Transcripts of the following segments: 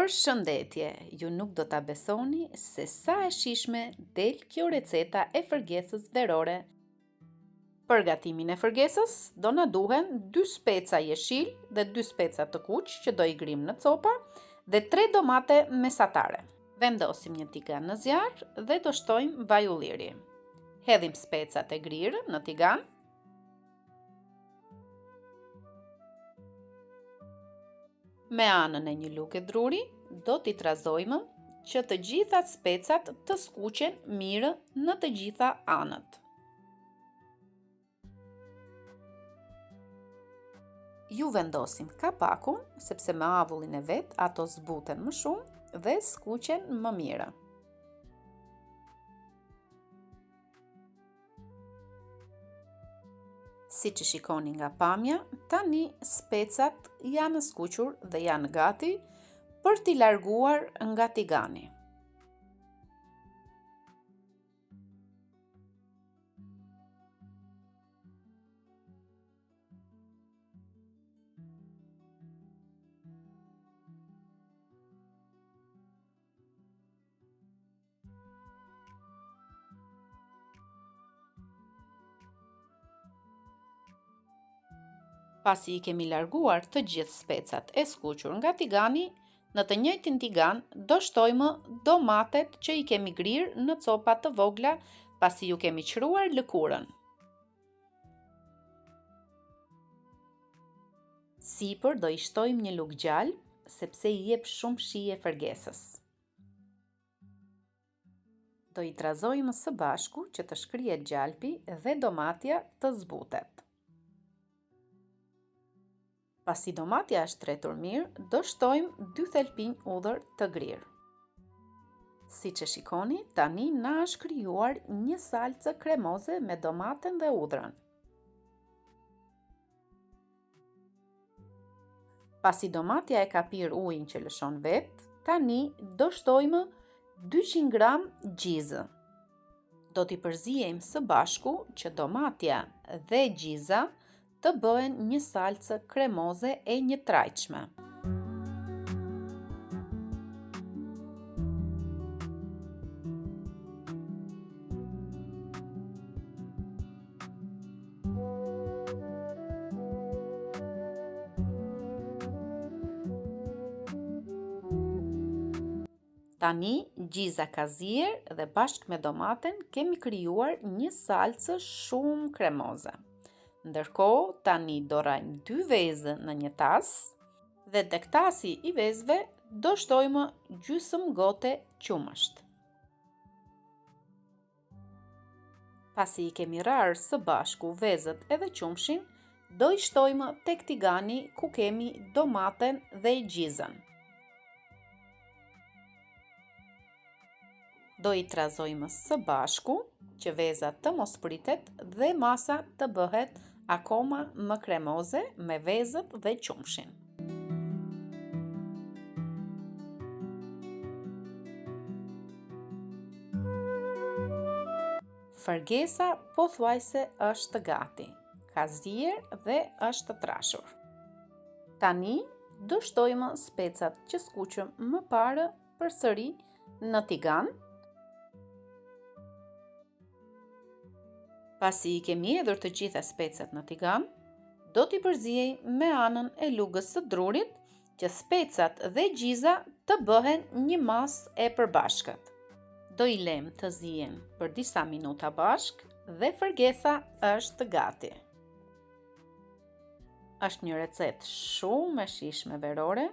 Përshëndetje, ju nuk do ta besoni se sa e shijshme del kjo receta e fërgesës verore. Për gatimin e fërgesës do na duhen 2 speca jeshil dhe 2 speca të kuq që do i grim në copa dhe 3 domate mesatare. Vendosim një tigan në zjarr dhe do shtojmë vaj ulliri. Hedhim specat e grirë në tigan. Me anën e një luke druri, do t'i trazojmë që të gjitha specat të skuqen mirë në të gjitha anët. Ju vendosim kapakun, sepse me avullin e vet ato zbuten më shumë dhe skuqen më mirë. Si që shikoni nga pamja, tani specat janë skuqur dhe janë gati për t'i larguar nga tigani. Pasi I kemi larguar të gjithë specat e skuqur nga tigani, në të njëjtin tigan do shtojmë domatet që I kemi grirë në copa të vogla pasi ju kemi qëruar lëkurën. Sipër do I shtojmë një lugë gjalp, sepse I jep shumë shije fërgesës. Do I trazojmë së bashku që të shkrihet gjalpi dhe domatja të zbutet. Pasi domatja është tretur mirë, do shtojmë 2 thelpinj udhër të grirë. Si që shikoni, tani na është krijuar një salcë kremoze me domaten dhe udhrën. Pasi domatja e ka pirë ujin që lëshon vetë, tani do shtojmë 200 gram gjizë. Do t'i përzijejmë së bashku që domatja dhe gjiza të bëhen një salcë kremoze e njëtrajtshme. Tani gjiza ka zier dhe bashkë me domaten kemi krijuar një salcë shumë kremoze. Ndërkohë, tani do rajmë 2 vezë në një tas dhe tek tasi I vezëve do shtojmë gjysmë gote qumësht. Pasi I kemi rarë së bashku vezët edhe qumshin, do I shtojmë tek tigani ku kemi domaten dhe gjizën. Do I trazojmë së bashku që veza të mos pritet dhe masa të bëhet akoma më kremoze me vezët dhe qumshin. Fërgesa pothuajse është gati, ka zier dhe është trashur. Tani do shtojmë specat që skuqëm më parë përsëri në tigan. Pasi I kemi hedhur të gjitha specat në tigan, do t'i përzijej me anën e lugës së drurit që specat dhe gjiza të bëhen një masë e përbashkët. Do I lëmë të zihen për disa minuta bashk dhe fërgesa është gati. Është një recetë shumë e shijshme verore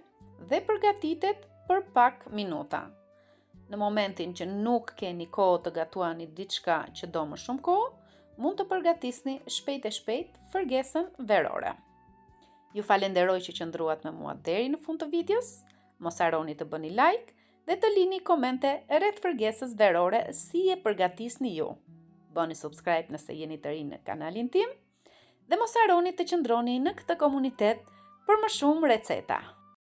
dhe përgatitet për pak minuta. Në momentin që nuk keni kohë të gatuani diçka që do më shumë kohë, mund të përgatisni shpejt e shpejt fërgesën verore. Ju falenderoj që qëndruat me mua deri në fund të videos, mos harroni të bëni like dhe të lini komente rreth fërgesës verore si e përgatisni ju. Bëni subscribe nëse jeni të rinj në kanalin tim dhe mos harroni të qëndroni në këtë komunitet për më shumë receta.